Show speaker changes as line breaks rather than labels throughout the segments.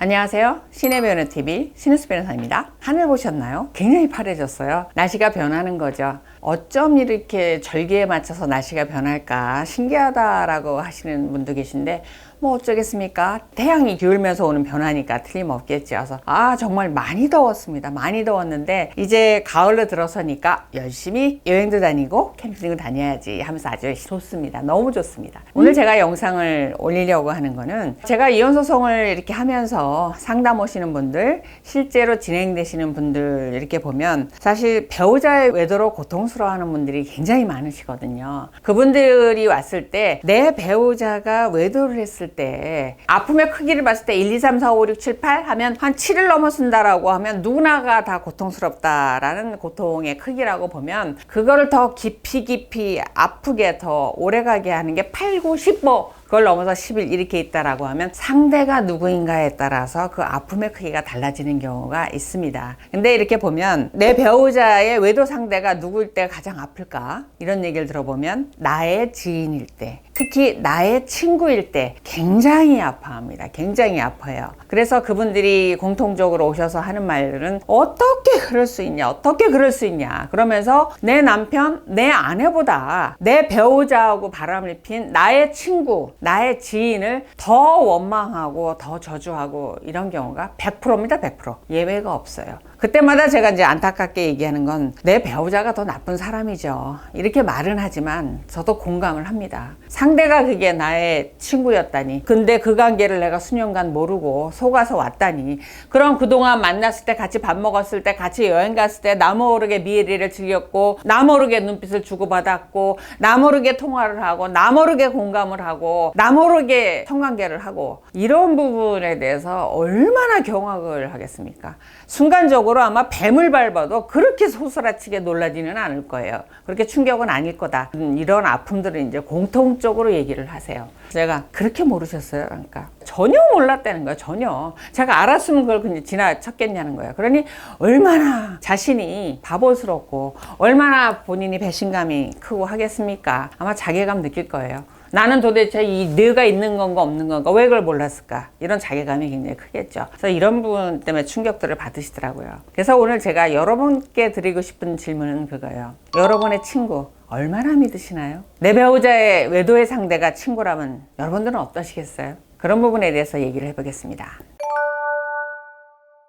안녕하세요. 신의 변호TV 신우스 변호사입니다. 하늘 보셨나요? 굉장히 파래졌어요. 날씨가 변하는 거죠. 어쩜 이렇게 절기에 맞춰서 날씨가 변할까 신기하다라고 하시는 분도 계신데 뭐 어쩌겠습니까? 태양이 기울면서 오는 변화니까 틀림없겠죠. 그래서 정말 많이 더웠습니다. 많이 더웠는데 이제 가을로 들어서니까 열심히 여행도 다니고 캠핑도 다녀야지 하면서 아주 좋습니다. 너무 좋습니다. 오늘 제가 영상을 올리려고 하는 거는 제가 이혼소송을 이렇게 하면서 상담 오시는 분들, 실제로 진행되시는 분들 이렇게 보면 사실 배우자의 외도로 고통스러워하는 분들이 굉장히 많으시거든요. 그분들이 왔을 때 내 배우자가 외도를 했을 때 아픔의 크기를 봤을 때 1, 2, 3, 4, 5, 6, 7, 8 하면 한 7을 넘어선다라고 하면 누구나가 다 고통스럽다라는 고통의 크기라고 보면 그거를 더 깊이 아프게 더 오래가게 하는 게 8, 9, 10, 그걸 넘어서 10일 이렇게 있다라고 하면 상대가 누구인가에 따라서 그 아픔의 크기가 달라지는 경우가 있습니다. 근데 이렇게 보면 내 배우자의 외도 상대가 누구일 때 가장 아플까? 이런 얘기를 들어보면 나의 지인일 때, 특히 나의 친구일 때 굉장히 아파합니다. 굉장히 아파요. 그래서 그분들이 공통적으로 오셔서 하는 말들은 어떻게 그럴 수 있냐? 어떻게 그럴 수 있냐? 그러면서 내 남편, 내 아내보다 내 배우자하고 바람을 핀 나의 친구, 나의 지인을 더 원망하고 더 저주하고 이런 경우가 100%입니다. 100%. 예외가 없어요. 그때마다 제가 이제 안타깝게 얘기하는 건 내 배우자가 더 나쁜 사람이죠. 이렇게 말은 하지만 저도 공감을 합니다. 상대가 그게 나의 친구였다니. 근데 그 관계를 내가 수년간 모르고 속아서 왔다니. 그럼 그동안 만났을 때 같이 밥 먹었을 때 같이 여행 갔을 때 나 모르게 미래를 즐겼고 나 모르게 눈빛을 주고받았고 나 모르게 통화를 하고 나 모르게 공감을 하고 나 모르게 성관계를 하고 이런 부분에 대해서 얼마나 경악을 하겠습니까? 순간적으로 아마 뱀을 밟아도 그렇게 소스라치게 놀라지는 않을 거예요. 그렇게 충격은 아닐 거다. 이런 아픔들을 이제 공통적으로 얘기를 하세요. 제가 그렇게 모르셨어요? 그러니까 전혀 몰랐다는 거예요. 전혀. 제가 알았으면 그걸 그냥 지나쳤겠냐는 거예요. 그러니 얼마나 자신이 바보스럽고 얼마나 본인이 배신감이 크고 하겠습니까? 아마 자괴감 느낄 거예요. 나는 도대체 이 뇌가 있는 건가 없는 건가 왜 그걸 몰랐을까 이런 자괴감이 굉장히 크겠죠. 그래서 이런 부분 때문에 충격들을 받으시더라고요. 그래서 오늘 제가 여러분께 드리고 싶은 질문은 그거예요. 여러분의 친구 얼마나 믿으시나요? 내 배우자의 외도의 상대가 친구라면 여러분들은 어떠시겠어요? 그런 부분에 대해서 얘기를 해보겠습니다.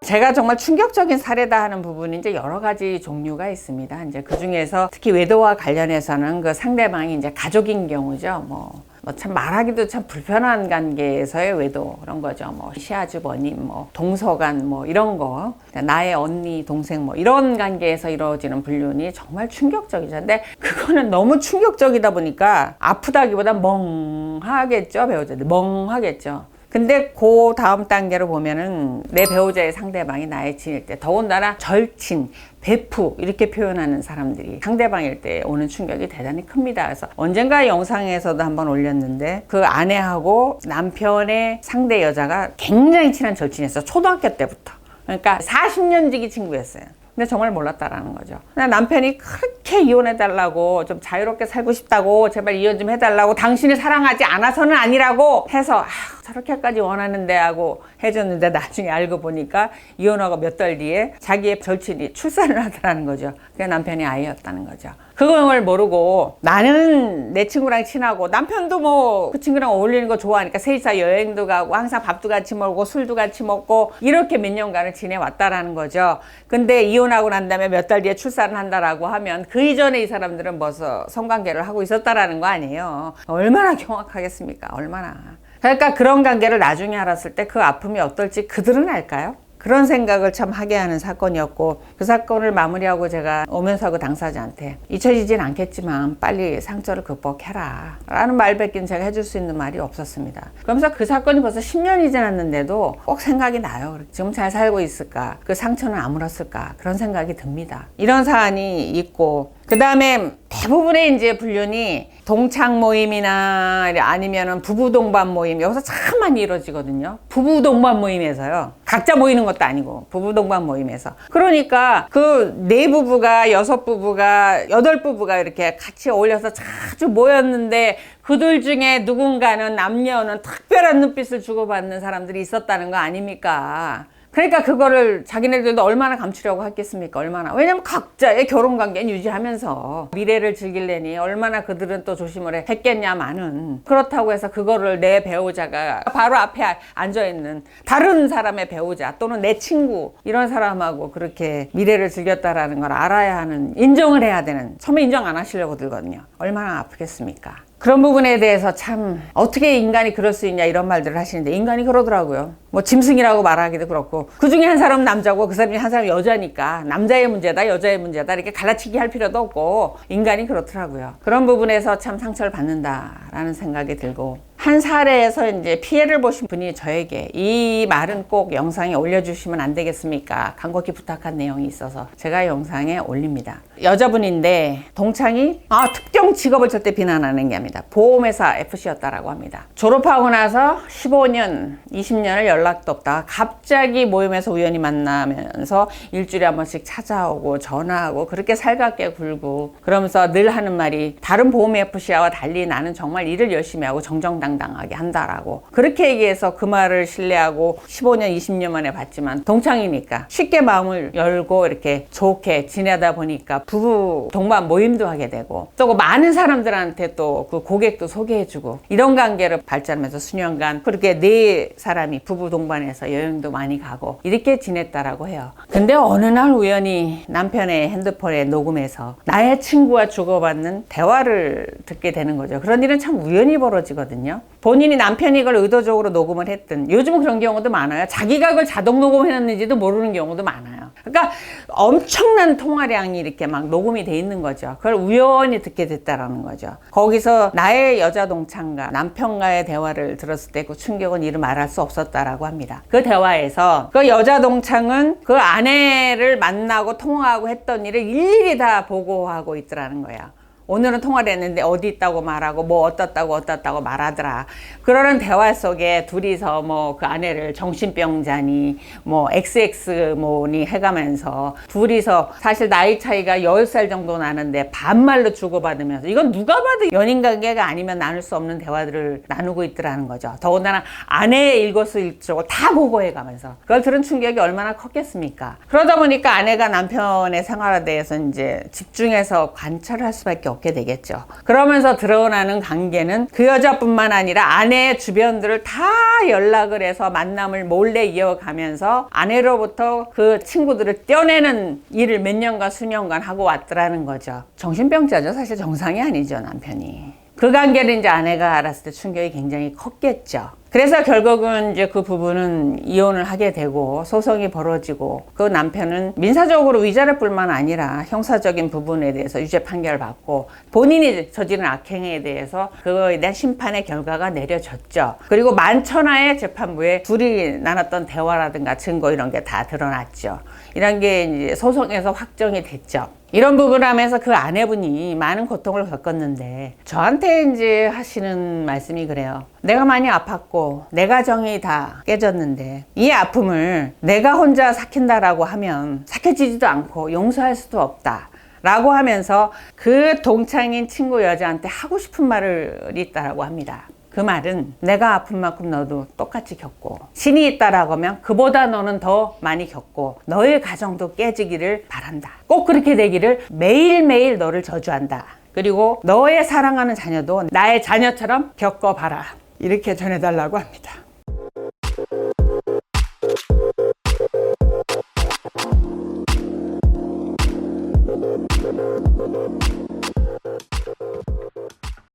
제가 정말 충격적인 사례다 하는 부분이 이제 여러 가지 종류가 있습니다. 이제 그 중에서 특히 외도와 관련해서는 그 상대방이 이제 가족인 경우죠. 뭐 참 말하기도 참 불편한 관계에서의 외도 그런 거죠. 뭐 시아주버님, 뭐 동서간 뭐 이런 거, 나의 언니, 동생 뭐 이런 관계에서 이루어지는 불륜이 정말 충격적이죠. 근데 그거는 너무 충격적이다 보니까 아프다기보다 멍하겠죠. 배우자들 멍하겠죠. 근데 그 다음 단계로 보면은 내 배우자의 상대방이 나의 지인일 때 더군다나 절친, 베프 이렇게 표현하는 사람들이 상대방일 때 오는 충격이 대단히 큽니다. 그래서 언젠가 영상에서도 한번 올렸는데 그 아내하고 남편의 상대 여자가 굉장히 친한 절친이었어요. 초등학교 때부터. 그러니까 40년 지기 친구였어요. 근데 정말 몰랐다라는 거죠. 남편이 그렇게 이혼해달라고 좀 자유롭게 살고 싶다고 제발 이혼 좀 해달라고 당신을 사랑하지 않아서는 아니라고 해서 저렇게까지 원하는데 하고 해줬는데 나중에 알고 보니까 이혼하고 몇 달 뒤에 자기의 절친이 출산을 하더라는 거죠. 그게 남편이 아이였다는 거죠. 그걸 모르고 나는 내 친구랑 친하고 남편도 뭐 그 친구랑 어울리는 거 좋아하니까 셋이서 여행도 가고 항상 밥도 같이 먹고 술도 같이 먹고 이렇게 몇 년간을 지내왔다라는 거죠. 근데 이혼하고 난 다음에 몇 달 뒤에 출산을 한다라고 하면 그 이전에 이 사람들은 벌써 성관계를 하고 있었다라는 거 아니에요. 얼마나 경악하겠습니까? 얼마나. 그러니까 그런 관계를 나중에 알았을 때 그 아픔이 어떨지 그들은 알까요? 그런 생각을 참 하게 하는 사건이었고 그 사건을 마무리하고 제가 오면서 그 당사자한테 잊혀지진 않겠지만 빨리 상처를 극복해라 라는 말밖에 제가 해줄 수 있는 말이 없었습니다. 그러면서 그 사건이 벌써 10년이 지났는데도 꼭 생각이 나요. 지금 잘 살고 있을까? 그 상처는 아물었을까? 그런 생각이 듭니다. 이런 사안이 있고 그 다음에 대부분의 이제 불륜이 동창 모임이나 아니면은 부부 동반 모임, 여기서 참 많이 이루어지거든요. 부부 동반 모임에서요. 각자 모이는 것도 아니고 부부 동반 모임에서. 그러니까 그 네 부부가, 여섯 부부가, 여덟 부부가 이렇게 같이 어울려서 자주 모였는데 그들 중에 누군가는, 남녀는 특별한 눈빛을 주고받는 사람들이 있었다는 거 아닙니까? 그러니까 그거를 자기네들도 얼마나 감추려고 했겠습니까? 얼마나. 왜냐면 각자의 결혼관계는 유지하면서 미래를 즐기려니 얼마나 그들은 또 조심을 했겠냐마는. 그렇다고 해서 그거를 내 배우자가 바로 앞에 앉아있는 다른 사람의 배우자 또는 내 친구 이런 사람하고 그렇게 미래를 즐겼다라는 걸 알아야 하는, 인정을 해야 되는, 처음에 인정 안 하시려고 들거든요. 얼마나 아프겠습니까? 그런 부분에 대해서 참 어떻게 인간이 그럴 수 있냐 이런 말들을 하시는데, 인간이 그러더라고요. 뭐 짐승이라고 말하기도 그렇고, 그 중에 한 사람은 남자고 그 사람이 한 사람이 여자니까 남자의 문제다 여자의 문제다 이렇게 갈라치기 할 필요도 없고, 인간이 그렇더라고요. 그런 부분에서 참 상처를 받는다라는 생각이 들고, 한 사례에서 이제 피해를 보신 분이 저에게 이 말은 꼭 영상에 올려주시면 안 되겠습니까? 간곡히 부탁한 내용이 있어서 제가 영상에 올립니다. 여자분인데 동창이 특정 직업을 절대 비난 안 한 게 아닙니다. 보험회사 FC였다라고 합니다. 졸업하고 나서 15년, 20년을 연락도 없다가 갑자기 모임에서 우연히 만나면서 일주일에 한 번씩 찾아오고 전화하고 그렇게 살갑게 굴고, 그러면서 늘 하는 말이 다른 보험 FC와 달리 나는 정말 일을 열심히 하고 정정당당하게 한다라고, 그렇게 얘기해서 그 말을 신뢰하고 15년, 20년 만에 봤지만 동창이니까 쉽게 마음을 열고 이렇게 좋게 지내다 보니까 부부 동반 모임도 하게 되고, 또 많은 사람들한테 또 그 고객도 소개해주고, 이런 관계를 발전하면서 수년간 그렇게 네 사람이 부부 동반해서 여행도 많이 가고 이렇게 지냈다라고 해요. 근데 어느 날 우연히 남편의 핸드폰에 녹음해서 나의 친구와 주고받는 대화를 듣게 되는 거죠. 그런 일은 참 우연히 벌어지거든요. 본인이, 남편이 이걸 의도적으로 녹음을 했든, 요즘은 그런 경우도 많아요. 자기가 그걸 자동 녹음해놨는지도 모르는 경우도 많아요. 그러니까 엄청난 통화량이 이렇게 막 녹음이 돼 있는 거죠. 그걸 우연히 듣게 됐다라는 거죠. 거기서 나의 여자 동창과 남편과의 대화를 들었을 때 그 충격은 이루 말할 수 없었다라고 합니다. 그 대화에서 그 여자 동창은 그 아내를 만나고 통화하고 했던 일을 일일이 다 보고하고 있더라는 거예요. 오늘은 통화를 했는데 어디 있다고 말하고 뭐 어떻다고 말하더라. 그러는 대화 속에 둘이서 뭐 그 아내를 정신병자니 뭐 XX 뭐니 해가면서 둘이서 사실 나이 차이가 10살 정도 나는데 반말로 주고받으면서, 이건 누가 봐도 연인 관계가 아니면 나눌 수 없는 대화들을 나누고 있더라는 거죠. 더군다나 아내의 일거수일투족을 다 보고해가면서. 그걸 들은 충격이 얼마나 컸겠습니까? 그러다 보니까 아내가 남편의 생활에 대해서 이제 집중해서 관찰을 할 수밖에 없게 되겠죠. 그러면서 드러나는 관계는 그 여자뿐만 아니라 아내의 주변들을 다 연락을 해서 만남을 몰래 이어가면서 아내로부터 그 친구들을 떼어내는 일을 몇 년간 수년간 하고 왔더라는 거죠. 정신병자죠. 사실 정상이 아니죠, 남편이. 그 관계를 이제 아내가 알았을 때 충격이 굉장히 컸겠죠. 그래서 결국은 이제 그 부부는 이혼을 하게 되고 소송이 벌어지고, 그 남편은 민사적으로 위자료 뿐만 아니라 형사적인 부분에 대해서 유죄 판결을 받고, 본인이 저지른 악행에 대해서 그거에 대한 심판의 결과가 내려졌죠. 그리고 만천하의 재판부에 둘이 나눴던 대화라든가 증거 이런 게 다 드러났죠. 이런 게 이제 소송에서 확정이 됐죠. 이런 부분을 하면서 그 아내분이 많은 고통을 겪었는데 저한테 이제 하시는 말씀이 그래요. 내가 많이 아팠고 내 가정이 다 깨졌는데 이 아픔을 내가 혼자 삭힌다라고 하면 삭혀지지도 않고 용서할 수도 없다 라고 하면서 그 동창인 친구 여자한테 하고 싶은 말을 있다라고 합니다. 그 말은, 내가 아픈 만큼 너도 똑같이 겪고, 신이 있다라고 하면 그보다 너는 더 많이 겪고 너의 가정도 깨지기를 바란다. 꼭 그렇게 되기를 매일매일 너를 저주한다. 그리고 너의 사랑하는 자녀도 나의 자녀처럼 겪어봐라. 이렇게 전해달라고 합니다.